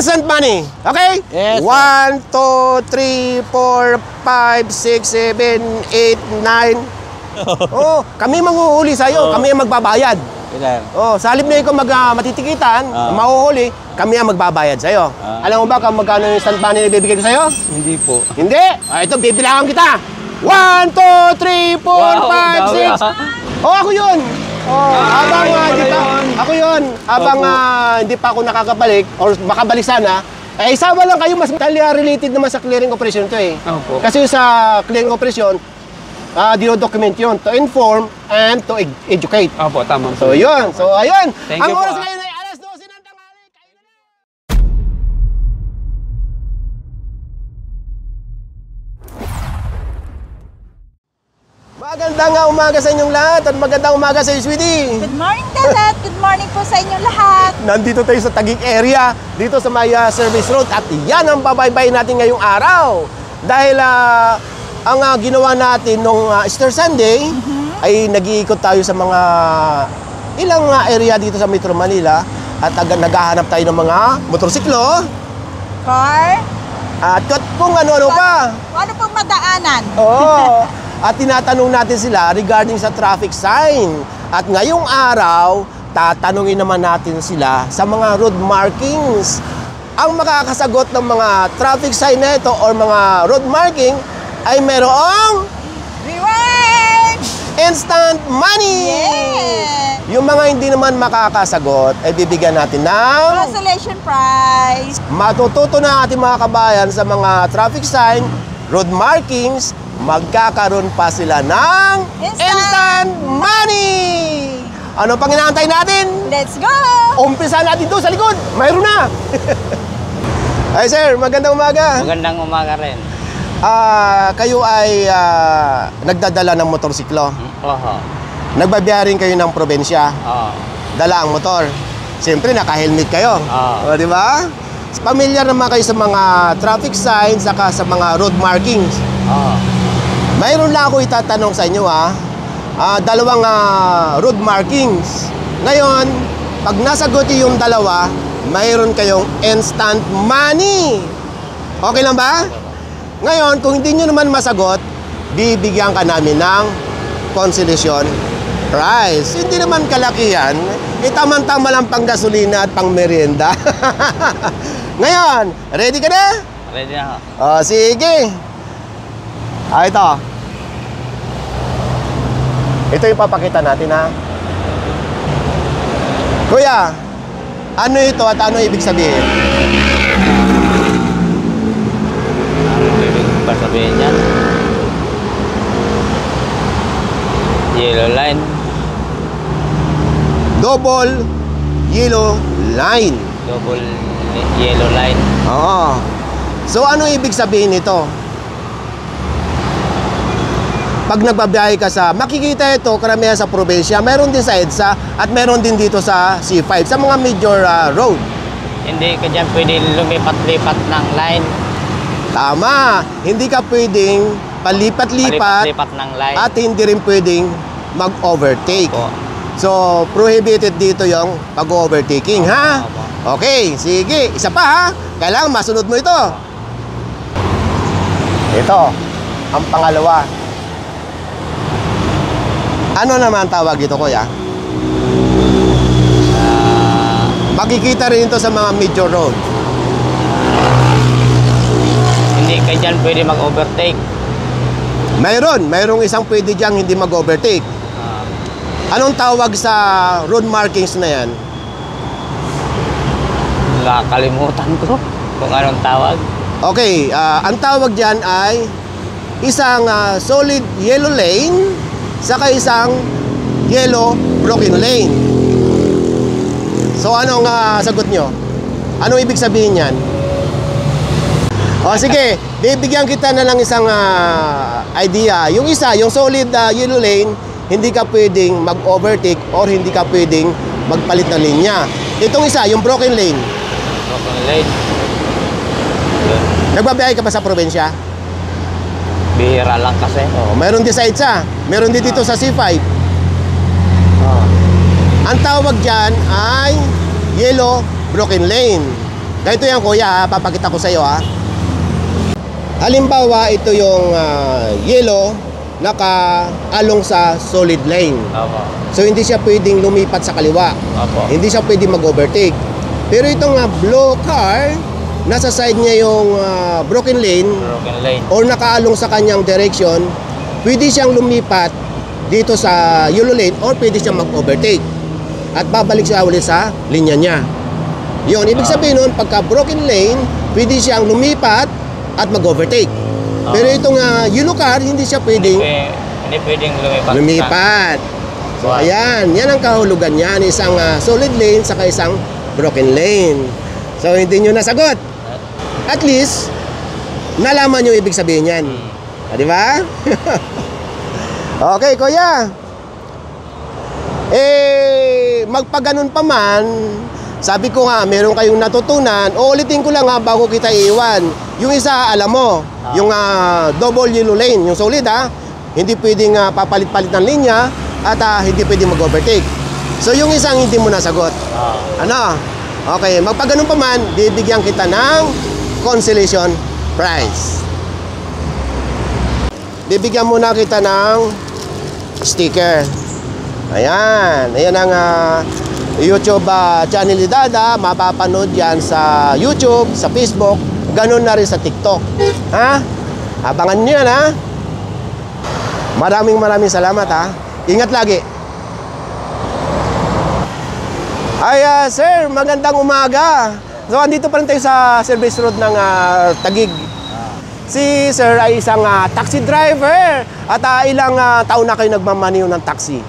instant money. Okay? Yes. 1, 2, 3, 4, 5, 6, 7, 8, 9. Oh, kami manghuhuli sa'yo. Kami ang magbabayad. Oh, sa halip na ikaw matitikitan, mahuhuli, kami ang magbabayad sa'yo. Alam mo ba kung magkano yung instant money na ibibigay ko sa'yo? Hindi po. Hindi. Ito, bibilangan kita. 1, 2, 3, 4, 5, 6. Oh, ako yun. Oh, habang di pa, ako yun. Habang hindi pa ako nakakabalik or makabalik sana, isama lang kayo, mas related naman sa clearing operation to eh. Opo. Kasi sa clearing operation, dino-document yun to inform and to educate. Opo, tama. So yun. So ayun. Thank Ang you po, oras ngayon ay alas 12 ng tanghali. Kain na! Magandang umaga sa inyong lahat at magandang umaga sa iyo, sweetie. Good morning, Dadat. Good morning po sa inyong lahat. Nandito tayo sa Taguig area, dito sa may service road at yan ang babaybay natin ngayong araw. Dahil ang ginawa natin nung Easter Sunday ay nag-iikot tayo sa mga ilang area dito sa Metro Manila at naghahanap tayo ng mga motorsiklo Car. at kung ano-ano pa. Ano pong madaanan? Oo. At tinatanong natin sila regarding sa traffic sign. At ngayong araw, tatanungin naman natin sila sa mga road markings. Ang makakasagot ng mga traffic sign na ito or mga road marking ay merong Reward! instant money! Yeah! Yung mga hindi naman makakasagot ay bibigyan natin ng Consolation prize! matututo na ating mga kabayan sa mga traffic sign, road markings, magkakaroon pa sila ng instant money! Ano pang inaantay natin? Let's go! Umpisa natin doon sa likod. Mayroon na. Ay sir, magandang umaga. Magandang umaga rin. Kayo ay nagdadala ng motorsiklo. Oho. Nagbabiyahe rin kayo ng probensya. Oo. Dala ang motor. Siyempre, naka-helmet kayo. O, di ba? Pamilyar naman kayo sa mga traffic signs saka sa mga road markings. Oo. Mayroon lang ako itatanong sa inyo dalawang road markings. Ngayon, pag nasagot yung dalawa, mayroon kayong instant money. Okay lang ba? Ngayon, kung hindi nyo naman masagot, bibigyan ka namin ng consolation prize. Hindi naman kalaki yan. Tamang-tama lang pang gasolina at pang merienda. Ngayon, ready ka na? Ready na ako. O, sige. Ito. Ito yung papakita natin, ha? Kuya, ano ito at ano ibig sabihin? Ano ibig ba sabihin yan? Yellow line. Double yellow line. Double yellow line. Oo. So, ano ibig sabihin nito? Pag nagbabiyahe ka makikita ito karamihan sa probinsya, meron din sa EDSA at meron din dito sa C5, sa mga major road. Hindi ka dyan pwede lumipat-lipat ng line. Tama, hindi ka pwedeng palipat-lipat Palipat-lipat ng line. at hindi rin pwedeng mag-overtake. Opo. So, prohibited dito yung pag-overtaking, ha? Opo. Okay, sige. Isa pa, ha? Kailangan masunod mo ito. Ito, ang pangalawa. Ano naman tawag ito, kuya? Makikita rin ito sa mga major road. Hindi ka dyan pwede mag-overtake. Mayroong isang pwede diyang hindi mag-overtake. Anong tawag sa road markings na yan? Nakakalimutan ko kung anong tawag. Okay, ang tawag dyan ay isang solid yellow lane saka isang yellow broken lane. So anong sagot nyo? Anong ibig sabihin yan? O sige, bibigyan kita na lang isang idea. Yung isa, yung solid yellow lane, hindi ka pwedeng mag-overtake or hindi ka pwedeng magpalit ng linya. Itong isa, yung broken lane. Broken lane. Nagbabiyahe ka ba sa probinsya? Bihira lang kasi. Oh, mayroon din sa EDSA. Meron din dito sa C5. Ang tawag dyan ay yellow broken lane. Ganito yan kuya, papakita ko sa iyo ha. Halimbawa, ito yung yellow naka-along sa solid lane. Opo. So hindi siya pwedeng lumipat sa kaliwa. Opo. Hindi siya pwedeng mag-overtake. Pero itong blue car, nasa side niya yung broken lane Broken lane. or nakaalong sa kanyang direction, pwede siyang lumipat dito sa yellow lane or pwede siyang mag-overtake. At babalik siya ulit sa linya niya. Yun, ibig sabihin nun, pagka broken lane, pwede siyang lumipat at mag-overtake. Pero itong yellow car, hindi siya pwedeng Hindi pwedeng lumipat. lumipat. So ayan, yan ang kahulugan niyan, isang solid lane saka isang broken lane. So hindi nyo nasagot. At least, nalaman nyo ibig sabihin yan. Di ba? Okay, kuya. Magpaganon pa man, sabi ko nga, meron kayong natutunan. Uulitin ko lang bago kita iiwan. Yung isa, alam mo, yung double yellow lane, yung solid hindi pwedeng papalit-palit ng linya at hindi pwedeng mag-overtake. So yung isang hindi mo nasagot. Ano? Okay, magpaganon pa man, bibigyan kita ng consolation prize. Bibigyan muna kita ng sticker. Ayan, ayan ang YouTube channel ni Dada. Mapapanood yan sa YouTube, sa Facebook, ganun na rin sa TikTok. Ha? Abangan nyo yan, ha? Maraming salamat, ha? Ingat lagi. Ay, sir, magandang umaga. So, andito pa rin tayo sa service road ng Taguig. Si sir ay isang taxi driver. At ilang taon na kayo nagmamaniw ng taxi?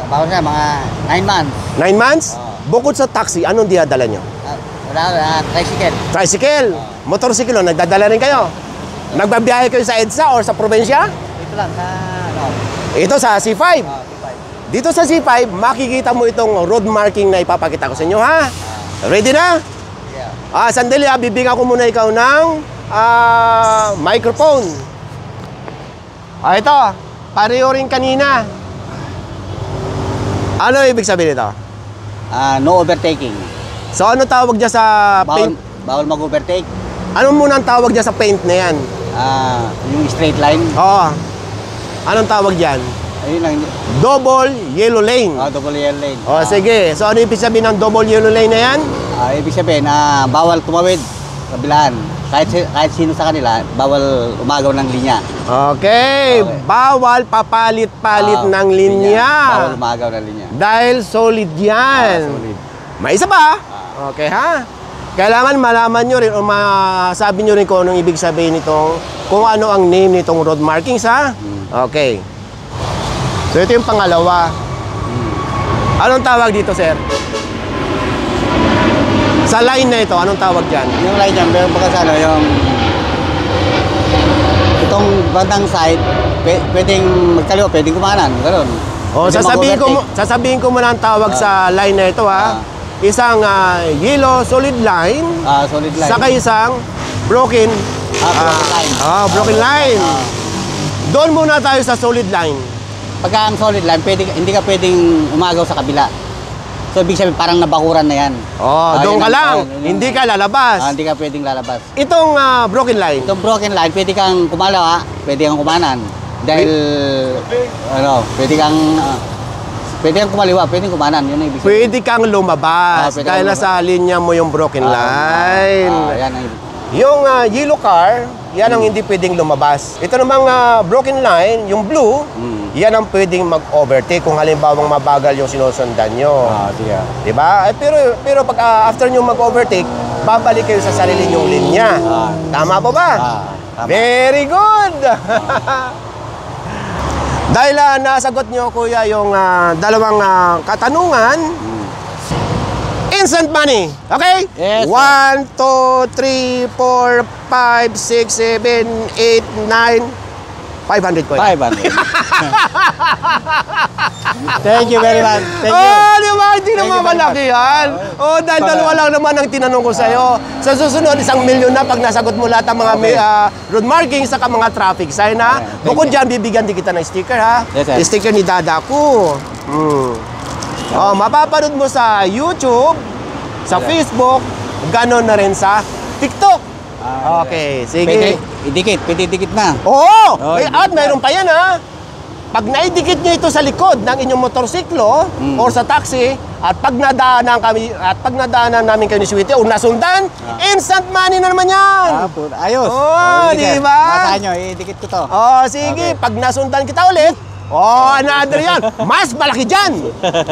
Bago siya, mga 9 months. 9 months? Bukod sa taxi, anong dinadala nyo? Tricycle. Tricycle? Motorsiklo, nagdadala rin kayo? Nagbabiyahe kayo sa EDSA or sa probinsya? Ito lang, Ito sa C5. C5. Dito sa C5, makikita mo itong road marking na ipapakita ko sa inyo, ha? Ready na? Yeah. Sandali, bibigyan ko muna ikaw ng microphone. Ito, pareho rin kanina. Ano ibig sabihin ito? No overtaking. So, ano tawag dyan sa paint? Bawal mag-overtake. Ano muna ang tawag dyan sa paint na yan? Yung straight line. Oo. Anong tawag dyan? Ayun lang. Double yellow lane. Double yellow lane. Sige. So, ano ibig sabihin ng double yellow lane na yan? Ibig sabihin, bawal tumawid sa kabilaan. Kahit sino sa kanila, bawal umagaw ng linya. Okay. Bawal papalit-palit ng linya. Bawal umagaw ng linya. Dahil solid yan. Solid. May isa pa? Okay, ha? Kailangan malaman nyo rin o masabi nyo rin kung anong ibig sabihin nitong, kung ano ang name nitong road markings, ha? Okay. So, ito yung pangalawa. Anong tawag dito, sir? Sa line na ito, anong tawag dyan? Yung line dyan, meron baka sa yung itong bandang side, pwedeng magkaliwa, pwedeng kumanan, gano'n. O, sasabihin ko muna ang tawag sa line na ito, ha? Isang yellow solid line, Solid line. saka isang broken broken line. Broken line. Doon muna tayo sa solid line. Pagka ang solid line, hindi ka pwedeng umagaw sa kabila. So, ibig sabihin, parang nabakuran na yan. Doon ka lang. Hindi ka lalabas. Hindi ka pwedeng lalabas. Itong broken line. Itong broken line, pwede kang kumalawa, pwede kang kumanan. Dahil, pwede kang kumaliwa, pwede kang kumanan. Yun ang ibig sabihin. Pwede kang lumabas. Pwede dahil kang nasa linya mo yung broken line. Yan ang ibig. Yung yellow car, yan ang hindi pwedeng lumabas. Ito namang broken line, yung blue, yan ang pwedeng mag-overtake kung halimbawang mabagal yung sinusundan nyo. Sige. Diba? Pero pag after nyo mag-overtake, babalik kayo sa sarili nyong linya. Tama po ba? Tama. Very good! Dahil nasagot nyo, kuya, yung dalawang katanungan, instant money. Okay? Yes, 1, 2, 3, 4, 5, 6, 7, 8, 9, 500 coin. 500. Thank you very much. Thank you. Di ba? Hindi naman malaki yan. Dahil dalawa lang naman ang tinanong ko sa'yo. Sa susunod, 1 milyon na pag nasagot mo lahat ang mga road markings saka mga traffic sign, ha? Bukod dyan, bibigyan din kita ng sticker, ha? Yes, sir. Sticker ni Dada ko. Mapapanood mo sa YouTube, sa Facebook, ganon na rin sa TikTok. Okay, sige. Pwede idikit na. Oo! Oh, At mayroon pa yan ha. Pag naidikit nyo ito sa likod ng inyong motorsiklo or sa taxi, at pag nadaanan namin kayo ni Sweetie o nasundan, instant money na naman yan! Ayos. Oh, sige, di ba? Masahan nyo, idikit ko to. Oh, sige. Okay. Pag nasundan kita ulit, another yan. Mas malaki dyan.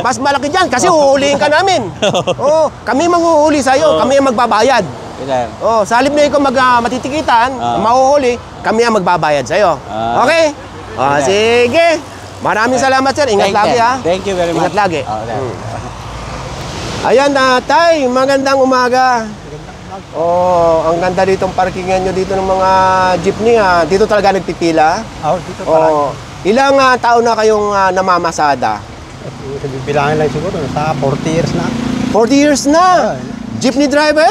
Mas malaki dyan kasi uhulihin ka namin. Oh, kami manghuhuli sa'yo. Kami ang magbabayad. Sir. Oh, sa halip na ikaw matitikitan, mahuhuli, kami ang magbabayad sa'yo. Okay? Sige. Maraming salamat, sir. Ingat lagi, ha? Thank you very much. Ingat lagi. Sir. Ayan, Tay. Magandang umaga. Ang ganda ditong parkingan nyo dito ng mga jeepney, ha? Dito talaga nagpipila? Dito parang. Ilang taon na kayong namamasada? Bilangin lang siguro, sa 40 years na. 40 years na? Jeepney driver?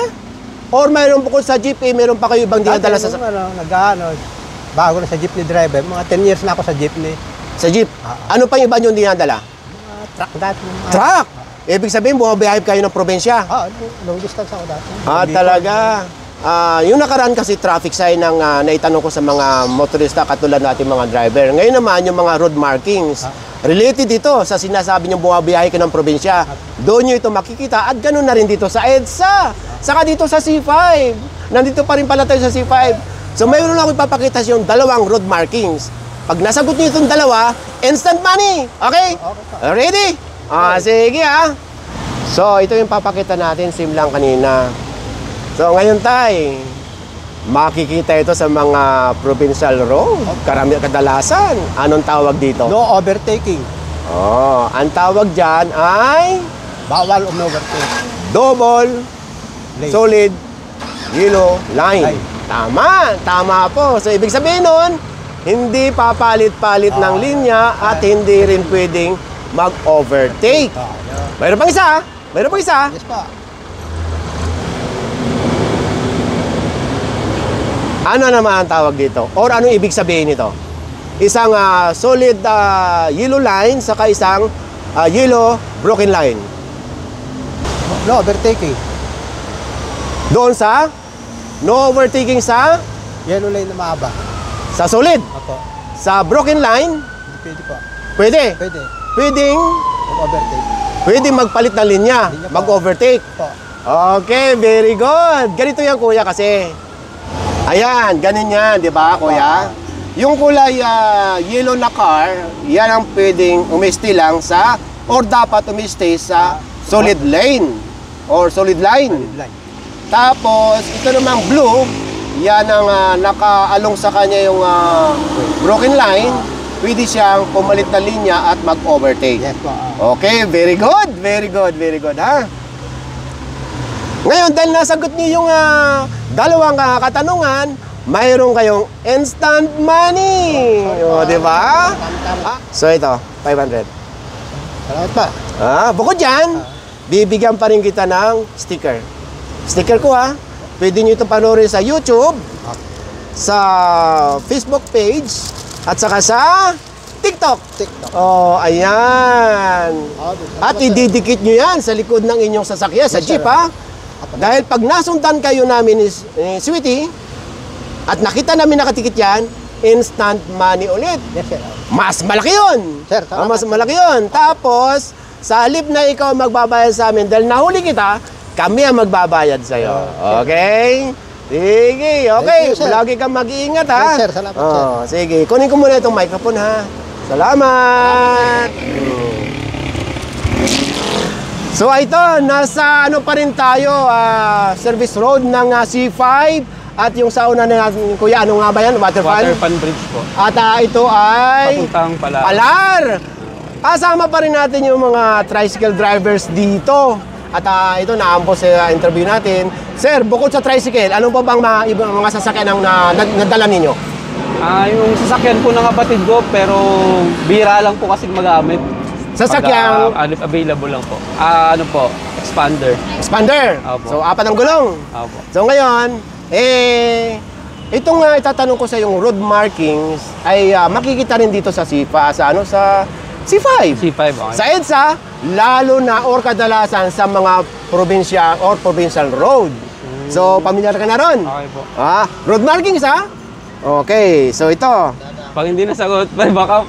Or mayroon bukod sa jeep, mayroon pa kayo ibang dinadala sa Bago na sa jeepney driver, mga 10 years na ako sa jeepney. jeep? Ano pa yung iba nyo dinadala? Mga truck dati. Truck! Ibig sabihin, bumabiyahe kayo ng probinsya? Long distance ako dati. Talaga. Yung nakaraan kasi traffic sign ng naitanong ko sa mga motorista katulad natin mga driver. Ngayon naman yung mga road markings. Related ito sa sinasabi nyo bumabiyahe ka ng probinsya. Doon nyo ito makikita at ganoon na rin dito sa EDSA. Saka dito sa C5. Nandito pa rin pala tayo sa C5. So mayroon ako ipapakita yung dalawang road markings. Pag nasagot nyo itong dalawa, instant money. Okay? Ready? Sige So ito yung papakita natin, sim lang kanina. So ngayon tayo, makikita ito sa mga provincial road. Kadalasan. Anong tawag dito? No overtaking. Ang tawag dyan ay Bawal overtake. double Lane. solid yellow line. Tama po. So ibig sabihin nun, hindi papalit-palit ng linya at hindi rin pwedeng mag-overtake. Mayroon pang isa? Yes pa. Ano naman ang tawag dito? Or anong ibig sabihin nito? Isang solid yellow line saka isang yellow broken line. No overtaking. Doon sa no overtaking sa Yellow lane na mahaba. sa solid. Opo. Sa broken line, Pwede po. pwede. Pwede. Pwedeng Overtake. magpalit ng linya, Linya pa. mag-overtake. Po. Okay, very good. Ganito yan, kuya, kasi. Ayan, ganun yan, di ba, kuya? Yung kulay yellow na car, yan ang pwedeng umistay lang sa, or dapat umistay sa solid lane, or solid line. Line. Tapos, ito namang blue, yan ang nakaalong sa kanya yung broken line. Pwede siyang pumalit na linya at mag-overtake. Yes po. Okay, very good. Very good, ha? Ngayon, dahil nasagot niyo yung dalawang katanungan, mayroon kayong instant money. O, di ba? So, ito, 500. Salamat pa. Bukod dyan, bibigyan pa rin kita ng sticker. Sticker ko, Pwede nyo ito panoorin sa YouTube, sa Facebook page, at saka sa TikTok. Ayan. At ididikit nyo yan sa likod ng inyong sasakyan, sa jeep, Dahil pag nasundan kayo namin ni Sweetie, at nakita namin nakatikit yan, instant money ulit. Yes, sir. Mas malaki yun. Sir, salamat. Mas malaki yun. Tapos, sa halip na ikaw magbabayad sa amin, dahil nahuli kita, kami ang magbabayad sa'yo. Okay? Sige, okay. Thank you, sir. Lagi kang mag-iingat, ha? Yes, sir. Salamat, sir. Sige, kunin ko muna itong microphone, ha? Salamat! So, ito, nasa pa rin tayo, service road ng C5. At yung sa una na natin, kuya, ano nga ba yan? Waterfront Bridge po. At ito ay Papuntang Palar. Palar. Kasama pa rin natin yung mga tricycle drivers dito. At ito, naampo sa interview natin. Sir, bukod sa tricycle, ano pa bang mga sasakyan ang nadala ninyo? Yung sasakyan po ng kapatid ko, pero bira lang po kasi magamit. Sasakyan? Pag, available lang po. Expander. Expander. Opo. So, 4 ang gulong. Opo. So, ngayon, itong itatanong ko sa yung road markings ay makikita rin dito sa SIPA, sa C5. C5, okay. Sa EDSA, lalo na or kadalasan sa mga probinsya or provincial road. So, pamilyar ka na ron? Okay po. Road markings, ha? Okay, so ito. Pag hindi nasagot, baka...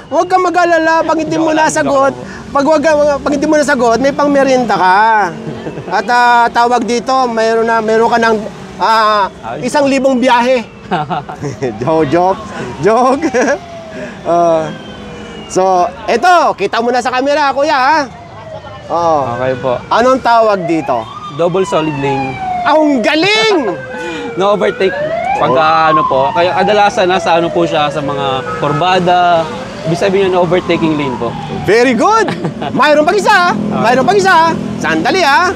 Huwag kang mag-alala pag hindi mo nasagot. Pag hindi mo nasagot, may pang-merienda ka. At tawag dito, meron ka ng 1,000 biyahe. Joke. So, ito, kita mo na sa camera, kuya, ha? Okay po. Anong tawag dito? Double solid lane. Ang galing! No overtake pag ano po. Kaya kadalasan nasa ano po siya sa mga kurbada. Ibig sabihin no overtaking lane po. Very good! Mayroon pang isa, Sandali, ha?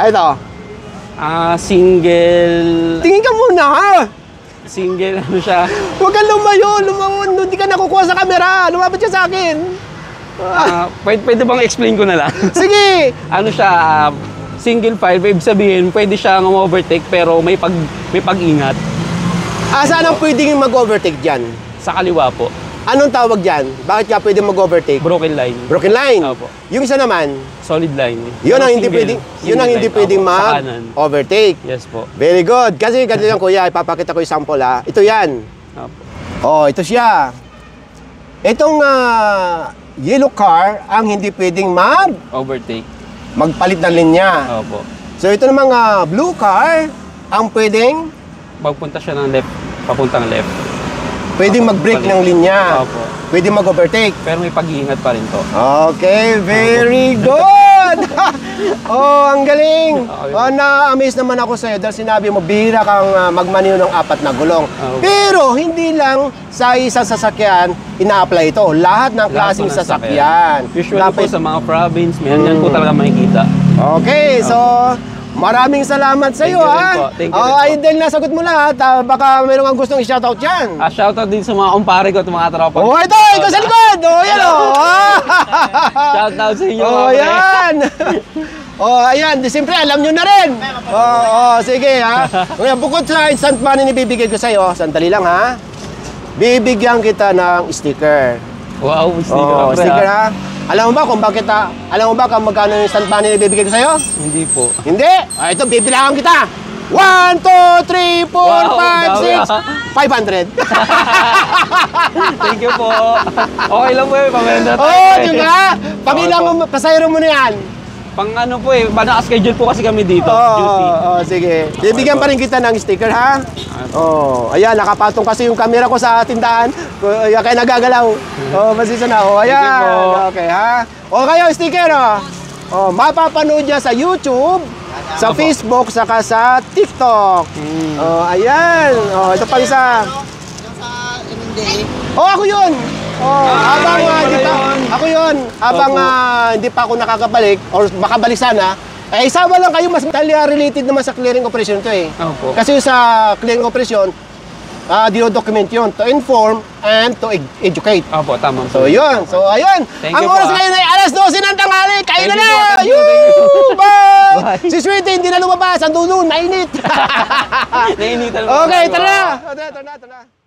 Ito. Single... Tingin ka muna, ha? Single ano siya. Huwag kang lumayo. Hindi ka nakukuha sa camera. Lumapit ka sa akin. Pwede bang explain ko na lang? Sige! Ano siya, single file, ibig sabihin, pwede siyang overtake pero may pag-ingat. Saan ang pwedeng mag-overtake dyan? Sa kaliwa po, Anong tawag dyan? Bakit ka pwedeng mag-overtake? broken line, Broken line. Opo. Yung isa naman, solid line. yun ang Pero hindi single- pwedeng, single yun ang hindi line, pwedeng opo, sa kanan. mag-overtake. Yes po. Very good. Kasi ganito yan, kuya. Ipapakita ko yung sample, ha. Ito yan. Opo. Oh, ito siya. Itong yellow car ang hindi pwedeng Overtake. magpalit ng linya. Opo. So ito namang blue car ang pwedeng Pagpunta siya ng left, papuntang left. mag-brake ng linya. Opo. Pwedeng mag-overtake. Pero may pag-iingat pa rin to. Okay, very good! Ang galing! Okay. Na-amaze naman ako sa'yo dahil sinabi mo, bihira kang magmaneho ng 4 na gulong. Okay. Pero hindi lang sa isang sasakyan ina-apply ito. Lahat ng Lahat klaseng po ng sasakyan. Usually po Dapat- sa mga province, yan po talaga makikita. Okay, so maraming salamat sa iyo, Thank you rin ha. po. Thank you rin po. Ay, dahil nasagot mo lahat, baka mayroong kang gustong i-shoutout yan. Shoutout din sa mga kumpare ko at mga tropa. Oh, ito, ikaw sa likod. Oh, yan, oh. Shoutout sa inyo, Oh, mga pre. yan. Oh, ayan, di siyempre alam nyo na rin. Sige, ha. Ngayon, bukod sa instant money ni bibigay ko sa iyo, sandali lang, ha. Bibigyan kita ng sticker. Wow, sticker, Oh, pre, sticker, ha? ha. Alam mo ba kung magkano yung instant money na bibigay ko sa iyo? Hindi po. Hindi. Ito, bibilangan kita. 1, 2, 3, 4, Wow, 5, dami, 6, 500. Thank you po. Okay lang po pamenda tayo. Oh, yun nga. Pabilang Okay mo, pasayro mo na yan. Pang ano po naka-schedule po kasi kami dito. Duty. Sige. Bibigyan pa rin kita ng sticker, ha? Ayan, nakapatong kasi yung camera ko sa tindahan. Kaya nagagalaw. Masisa na. Ayan. Thank you po. Okay, ha? Kayo, sticker, mapapanood niya sa YouTube, sa Facebook, saka sa TikTok. Ayan. Ito pa isa. Ako yun. Ako yun. Habang hindi pa ako nakakabalik, or makabalik sana, isama lang kayo, mas related naman sa clearing operation to eh. Opo. Kasi sa clearing operation, dino-document yun to inform and to educate. Opo, tama. So yun. So ayun. Thank Ang you oras po, ngayon ay alas 12 ng tanghali. Kain na Thank na! you po, thank you, Yoo! Bye! Bye. Si Sweetie hindi na lumabas. Andun, mainit. Nainitan mo. Okay, tara na. Tara na.